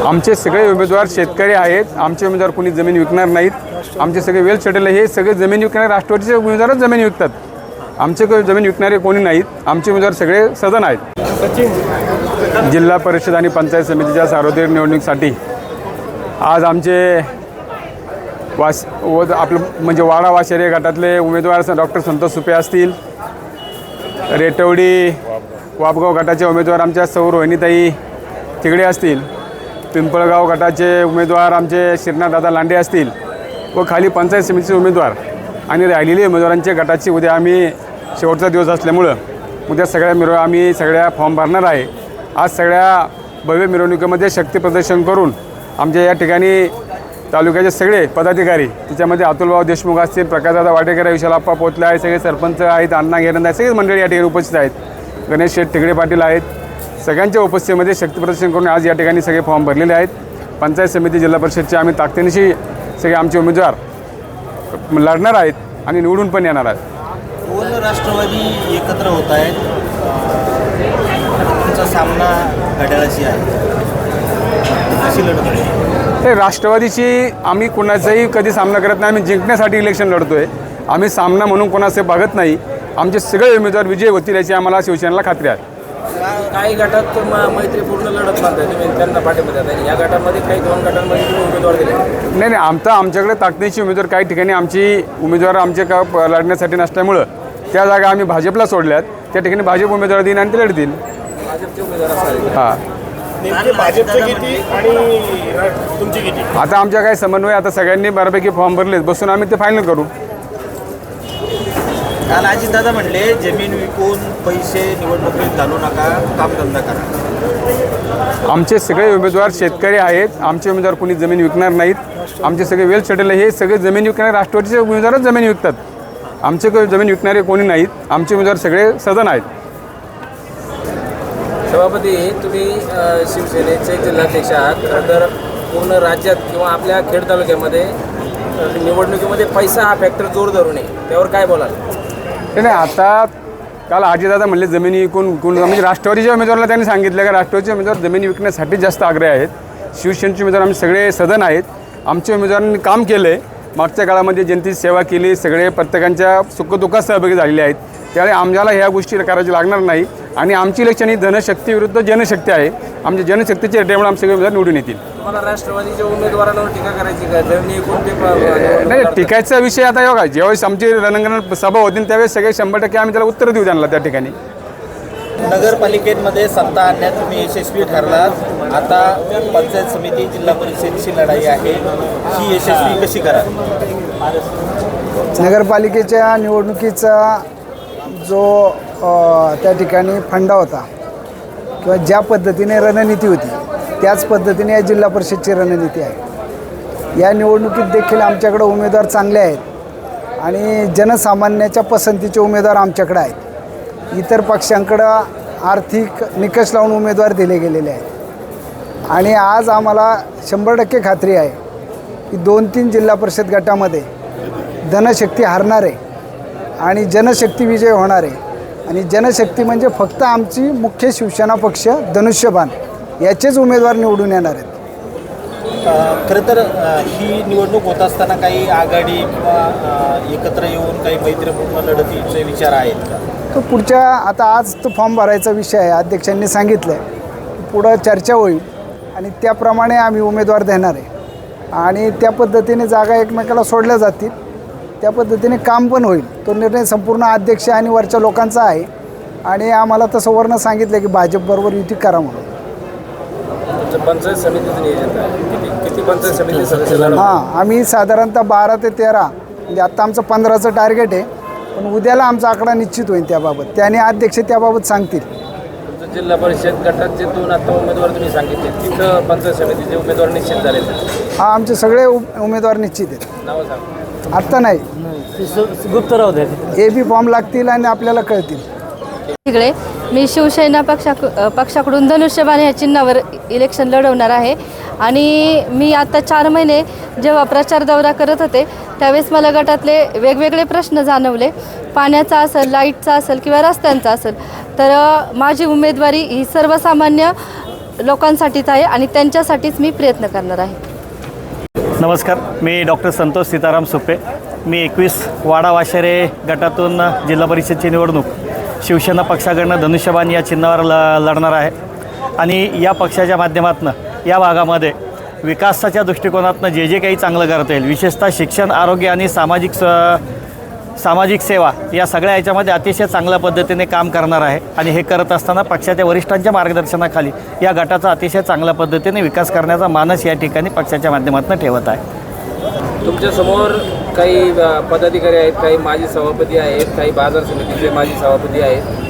आमचे सगळे उमेदवार शेतकरी आहेत। आमचे उमेदवार कोणी जमीन विकणार नाहीत। आमचे सगळे वेल सेटल हे सगळे जमीन विकणारे राष्ट्रवादीचे उमेदवारच जमीन विकतात। आमचे काही जमीन विकणारे कोणी नाहीत। आमचे उमेदवार सगळे सदन आहेत। जिल्हा परिषद आणि पंचायत समितीच्या सार्वत्रिक निवडणुकीसाठी आज आमचे आपलं म्हणजे वाडा वाशेरे गटातले उमेदवार डॉक्टर संतोष सुपे असतील, रेटवडी वापगाव गटाचे उमेदवार आमच्या सौ रोहिणीताई तिकडे असतील, पिंपळगाव गटाचे उमेदवार आमचे श्रीनाथदादा लांडे असतील व खाली पंचायत समितीचे उमेदवार आणि राहिलेले उमेदवारांच्या गटाची उद्या आम्ही शेवटचा दिवस असल्यामुळं उद्या सगळ्या आम्ही सगळ्या फॉर्म भरणार आहे। आज सगळ्या भव्य मिरवणुकीमध्ये शक्ती प्रदर्शन करून आमच्या या ठिकाणी तालुक्याचे सगळे पदाधिकारी, त्याच्यामध्ये अतुलभाऊ देशमुख असतील, प्रकाशदादा वाटेकर, विशालाप्पा पोतले आहे, सगळे सरपंच आहेत, अण्णा घेरंद आहे, सगळेच मंडळी या ठिकाणी उपस्थित आहेत, गणेश शेठ तिकडे पाटील आहेत। सगळ्यांच्या उपस्थितीमध्ये शक्ती प्रदर्शन करून आज या ठिकाणी सगळे फॉर्म भरलेले आहेत। पंचायत समिती जिल्हा परिषदचे आम्ही ताकदीनिशी सगळे आमचे उमेदवार लढणार आहेत आणि निवडून पण येणार आहेत। दोन राष्ट्रवादी एकत्र होत आहेत, तुमचा सामना घड्याळाशी आहे, कशी लढत आहे? हे राष्ट्रवादीची आम्ही कोणाचाही कधी सामना करत नाही। आम्ही जिंकण्यासाठी इलेक्शन लढतो आहे। आम्ही सामना म्हणून कोणाचे बघत नाही। आमचे सगळे उमेदवार विजय होतील याची आम्हाला शिवसेनेला खात्री आहे। काही गटात मैत्रीपूर्ण लढत मानतात, तुम्ही त्यांना पाठिंबा देता। या गटामध्ये काही दोन गटांमध्ये तुम्ही उमेदवार दिले नाही, आमच्याकडे ताकदीची उमेदवार काही ठिकाणी आमची उमेदवार आमचे का लढण्यासाठी नसल्यामुळं त्या जागा आम्ही भाजपला सोडल्यात। त्या ठिकाणी भाजप उमेदवार देईन आणि ते लढतील। भाजपचे उमेदवार असणार हां, भाजपचे किती आणि तुमची किती? आता आमच्या काही समन्वय आता सगळ्यांनी बऱ्यापैकी फॉर्म भरलेत, बसून आम्ही ते फायनल करू। काल अजितदादा म्हणले जमीन विकून पैसे निवडणुकीत घालू नका, कामधंदा करा। आमचे सगळे उमेदवार शेतकरी आहेत। आमचे उमेदवार कोणी जमीन विकणार नाहीत। आमचे सगळे वेल सेटल हे सगळे जमीन विकणारे राष्ट्रवादीचे उमेदवारच जमीन विकतात। आमचे काही जमीन विकणारे कोणी नाहीत। आमचे उमेदवार सगळे सदन आहेत। सभापती, तुम्ही शिवसेनेचे जिल्हाध्यक्ष आहात। खरं तर पूर्ण राज्यात किंवा आपल्या खेड तालुक्यामध्ये निवडणुकीमध्ये पैसा हा फॅक्टर जोर धरून आहे, त्यावर काय बोलाल? नाही, आता काल अजितदादा म्हणले जमिनी विकून म्हणजे राष्ट्रवादीच्या उमेदवाराला त्यांनी सांगितलं का राष्ट्रवादीचे उमेदवार जमिनी विकण्यासाठी जास्त आग्रह आहेत। शिवसेनेचे उमेदवार आम्ही सगळे सदन आहेत। आमच्या उमेदवारांनी काम केलं आहे, मागच्या काळामध्ये जनतेची सेवा केली, सगळे प्रत्येकांच्या सुखदुःखात सहभागी झालेले आहेत। त्यामुळे आम्हाला ह्या गोष्टी करायची लागणार नाही आणि आमची इलेक्शन ही धनशक्ती विरुद्ध जनशक्ती आहे। आमच्या जनशक्तीच्या रेट्यामुळे आमचे सगळे उमेदवार निवडून येतील। तुम्हाला राष्ट्रवादीच्या उमेदवारांवर टीका करायची का? जमिनी विकून नाही, टीकायचा विषय आता योगा ज्यावेळेस आमची रणंगण सभा होतील त्यावेळेस सगळे 100% आम्ही त्याला उत्तर देऊ त्यांना। त्या ठिकाणी नगरपालिकेमध्ये सत्ता आणण्यात तुम्ही यशस्वी ठरलात, आता पंचायत समिती जिल्हा परिषदेची लढाई आहे, ही यशस्वी कशी करा? नगरपालिकेच्या निवडणुकीचा जो त्या ठिकाणी फंडा होता किंवा ज्या पद्धतीने रणनीती होती त्याच पद्धतीने या जिल्हा परिषदची रणनीती आहे। या निवडणुकीत देखील आमच्याकडे उमेदवार चांगले आहेत आणि जनसामान्याच्या पसंतीचे उमेदवार आमच्याकडे आहेत। इतर पक्षांकडं आर्थिक निकष लावून उमेदवार दिले गेलेले आहेत आणि आज आम्हाला 100% खात्री आहे की 2-3 जिल्हा परिषद गटामध्ये धनशक्ती हारणार आहे आणि जनशक्ती विजय होणार आहे। आणि जनशक्ती म्हणजे फक्त आमची मुख्य शिवसेना पक्ष धनुष्यबाण याचेच उमेदवार निवडून येणार आहेत। खरं तर ही निवडणूक होत असताना काही आघाडी किंवा एकत्र येऊन काही मैत्रीपूर्ण लढतीचे विचार आहेत का? तो पुढच्या आता आज तो फॉर्म भरायचा विषय आहे, अध्यक्षांनी सांगितलं आहे, पुढं चर्चा होईल आणि त्याप्रमाणे आम्ही उमेदवार देणार आहे आणि त्या पद्धतीने जागा एकमेकाला सोडल्या जातील, त्या पद्धतीने काम पण होईल। तो निर्णय संपूर्ण अध्यक्ष आणि वरच्या लोकांचा आहे आणि आम्हाला तसं वरनं सांगितलं की भाजपबरोबर युती करा म्हणून। पंचायत समितीचं नियोजन आहे, किती पंचायत समिती सदस्य? हां, आम्ही साधारणतः 12 ते 13 म्हणजे आत्ता आमचं 15चं टार्गेट आहे, पण उद्याला आमचा आकडा निश्चित होईल त्याबाबत, त्याने अध्यक्ष त्याबाबत सांगतील। तुमचं जिल्हा परिषद गटात जे 2 आता उमेदवार तुम्ही सांगितले तिथं पंचायत समितीचे उमेदवार निश्चित झाले? हां, आमचे सगळे उमेदवार निश्चित आहेत। नावं सांग। आत्ता नाही, गुप्त राहू द्या। AB फॉर्म लागतील आणि आपल्याला कळतील। इकडे मी शिवसेना पक्षाकडून धनुष्यबाण या चिन्हावर इलेक्शन लढवणार आहे आणि मी आता 4 महिने जेव्हा प्रचार दौरा करत होते त्यावेळेस मला गटातले वेगवेगळे प्रश्न जाणवले, पाण्याचा असेल, लाईटचा असेल किंवा रस्त्यांचा असेल। तर माझी उमेदवारी ही सर्वसामान्य लोकांसाठीच आहे आणि त्यांच्यासाठीच मी प्रयत्न करणार आहे. नमस्कार, मी डॉक्टर संतोष सीताराम सुपे. मी 21 वाडा वाशेरे गटातून जिल्हा परिषदची निवडणूक शिवसेना पक्षाकडनं धनुष्यबाण या चिन्हावर लढणार आहे. आणि या पक्षाच्या माध्यमातून या भागामध्ये विकासाच्या दृष्टिकोनातून जे जे काही चांगलं करता येईल, विशेषतः शिक्षण, आरोग्य आणि सामाजिक सेवा या सगळ्या याच्यामध्ये अतिशय चांगल्या पद्धतीने काम करणार आहे. आणि हे करत असताना पक्षाच्या वरिष्ठांच्या मार्गदर्शनाखाली या गटाचा अतिशय चांगल्या पद्धतीने विकास करण्याचा मानस या ठिकाणी पक्षाच्या माध्यमातून ठेवत आहे. तुमच्यासमोर काही पदाधिकारी आहेत, काही माजी सभापती आहेत, काही बाजार समितीचे माजी सभापती आहेत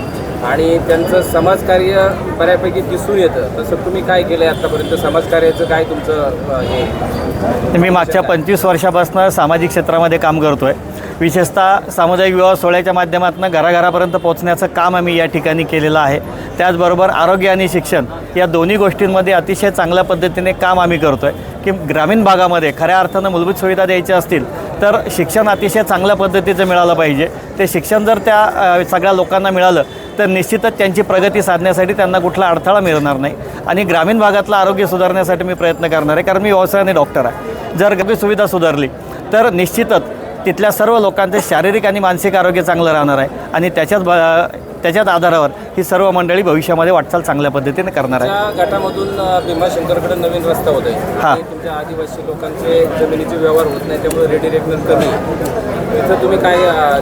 आणि त्यांचं समाजकार्य बऱ्यापैकी दिसून येतं. तसं तुम्ही काय केलं आहे आत्तापर्यंत? समाजकार्याचं काय तुमचं हे? मी मागच्या 25 वर्षापासून सामाजिक क्षेत्रामध्ये काम करतो आहे. विशेषतः सामुदायिक विवाह सोहळ्याच्या माध्यमातून घराघरापर्यंत पोहोचण्याचं काम आम्ही या ठिकाणी केलेलं आहे. त्याचबरोबर आरोग्य आणि शिक्षण या दोन्ही गोष्टींमध्ये अतिशय चांगल्या पद्धतीने काम आम्ही करतो आहे की ग्रामीण भागामध्ये खऱ्या अर्थानं मूलभूत सुविधा द्यायच्या असतील तर शिक्षण अतिशय चांगल्या पद्धतीचं मिळालं पाहिजे. ते शिक्षण जर त्या सगळ्या लोकांना मिळालं तर निश्चितच त्यांची प्रगती साधण्यासाठी त्यांना कुठला अडथळा मिळणार नाही. आणि ग्रामीण भागातलं आरोग्य सुधारण्यासाठी मी प्रयत्न करणार आहे, कारण मी व्यवसायाने डॉक्टर आहे. जर आरोग्य सुविधा सुधारली तर निश्चितच तिथल्या सर्व लोकांचे शारीरिक आणि मानसिक आरोग्य चांगलं राहणार आहे आणि त्याच्याच आधारावर ही सर्व मंडळी भविष्यामध्ये वाटचाल चांगल्या पद्धतीने करणार आहे. त्या गटामधून भीमाशंकरकडे नवीन रस्ता होत आहे. हां. तुमच्या आदिवासी लोकांचे जमिनीचे व्यवहार होत नाही, त्यामुळे रेडी रेकनर कमी आहे. इथं तुम्ही काय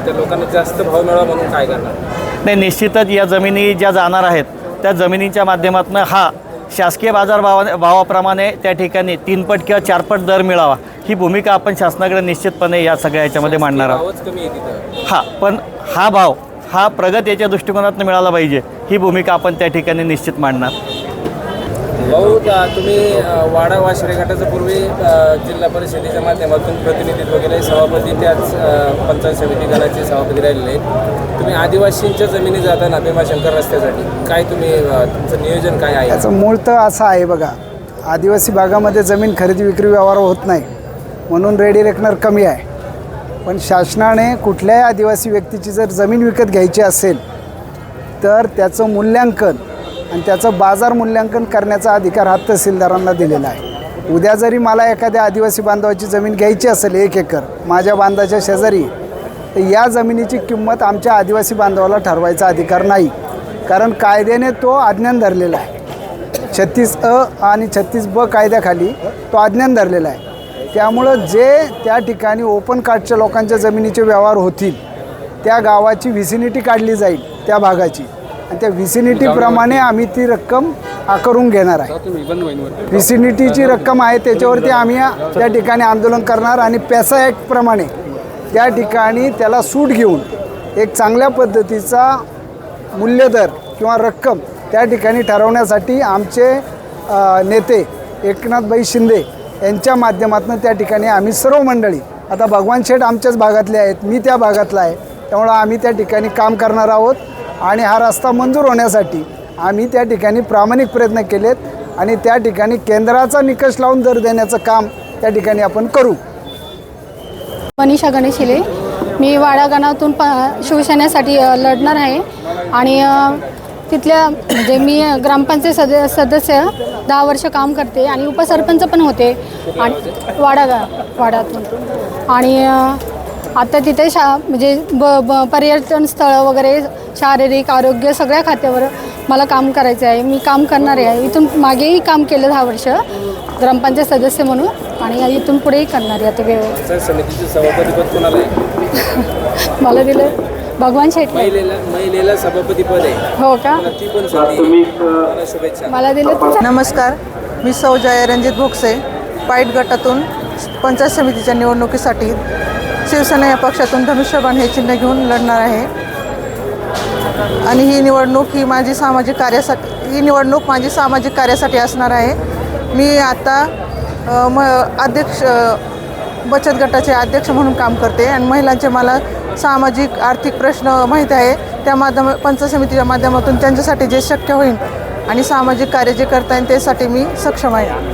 त्या लोकांना जास्त भाव मिळावा म्हणून काय करणार? नाही, निश्चितच या जमिनी ज्या जाणार आहेत त्या जमिनीच्या माध्यमातून हा शासकीय भावाप्रमाणे त्या ठिकाणी 3 पट किंवा 4 पट दर मिळावा ही भूमिका आपण शासनाकडे निश्चितपणे या सगळ्या याच्यामध्ये मांडणार आहोत. भावच कमी आहे तिथं. हां, पण हा भाव हा प्रगतीच्या दृष्टिकोनातून मिळाला पाहिजे ही भूमिका आपण त्या ठिकाणी निश्चित मांडणार. भाऊ, तुम्ही वाडा वाशरे गटाचं पूर्वी जिल्हा परिषदेच्या माध्यमातून प्रतिनिधित्व केलं आहे. सभापती त्याच पंचायत समिती गणाचे सभापती राहिलेले आहेत. तुम्ही आदिवासींच्या जमिनी जाताना भीमाशंकर रस्त्यासाठी काय तुमचं नियोजन काय आहे? याचं मूळ तर असं आहे बघा, आदिवासी भागामध्ये जमीन खरेदी विक्री व्यवहार होत नाही म्हणून रेडी रेकनर कमी आहे. पण शासनाने कुठल्याही आदिवासी व्यक्तीची जर जमीन विकत घ्यायची असेल तर त्याचं मूल्यांकन आणि त्याचं बाजार मूल्यांकन करण्याचा अधिकार हा तहसीलदारांना दिलेला आहे. उद्या जरी मला एखाद्या आदिवासी बांधवाची जमीन घ्यायची असेल 1 एकर माझ्या बांधाच्या शेजारी, तर या जमिनीची किंमत आमच्या आदिवासी बांधवाला ठरवायचा अधिकार नाही, कारण कायद्याने तो आज्ञान धरलेला आहे. 36A आणि 36B कायद्याखाली तो आज्ञान धरलेला आहे. त्यामुळं जे त्या ठिकाणी ओपन कास्टच्या लोकांच्या जमिनीचे व्यवहार होतील त्या गावाची व्हिसिनिटी काढली जाईल त्या भागाची आणि त्या व्हिसिनिटीप्रमाणे आम्ही ती रक्कम आकारून घेणार आहे. व्हिसिनिटीची रक्कम आहे त्याच्यावरती आम्ही त्या ठिकाणी आंदोलन करणार आणि पॅसा ॲक्टप्रमाणे त्या ठिकाणी त्याला सूट घेऊन एक चांगल्या पद्धतीचा मूल्यदर किंवा रक्कम त्या ठिकाणी ठरवण्यासाठी आमचे नेते एकनाथभाई शिंदे यांच्या माध्यमातून त्या ठिकाणी आम्ही सर्व मंडळी, आता भगवान शेठ आमच्याच भागातले आहेत, मी त्या भागातला आहे, त्यामुळं आम्ही त्या ठिकाणी काम करणार आहोत. आणि हा रस्ता मंजूर होण्यासाठी आम्ही त्या ठिकाणी प्रामाणिक प्रयत्न केलेत आणि त्या ठिकाणी केंद्राचा निकष लावून दर देण्याचं काम त्या ठिकाणी आपण करू. मनीषा गणेश हिले, मी वाडा गणातून शिवसेनेसाठी लढणार आहे आणि तिथल्या म्हणजे मी ग्रामपंचायत सदस्य 10 वर्ष काम करते आणि उपसरपंच पण होते आणि वाड्यातून. आणि आता तिथे म्हणजे पर्यटन स्थळं वगैरे शारीरिक आरोग्य सगळ्या खात्यावर मला काम करायचं आहे. मी काम करणार आहे. इथून मागेही काम केलं 10 वर्ष ग्रामपंचायत सदस्य म्हणून आणि इथून पुढेही करणार आहे. आता समितीचे सभापतीपद कोणाला आहे? मला दिलं भगवान शेठ. महिलेला सभापतीपद आहे. हो का? ती पण संधी. शुभेच्छा. मला दिलं. नमस्कार, मी सौजय रणजित भोगसे, पाईट गटातून पंचायत समितीच्या निवडणुकीसाठी शिवसेना या पक्षातून धनुष्यबाण हे चिन्ह घेऊन लढणार आहे. आणि ही निवडणूक माझी सामाजिक कार्यासाठी असणार आहे. मी आता अध्यक्ष बचत गटाचे अध्यक्ष म्हणून काम करते आणि महिलांचे मला सामाजिक आर्थिक प्रश्न माहीत आहे. त्या पंचायत समितीच्या माध्यमातून त्यांच्यासाठी जे शक्य होईल आणि सामाजिक कार्य जे करता येईल त्यासाठी मी सक्षम आहे.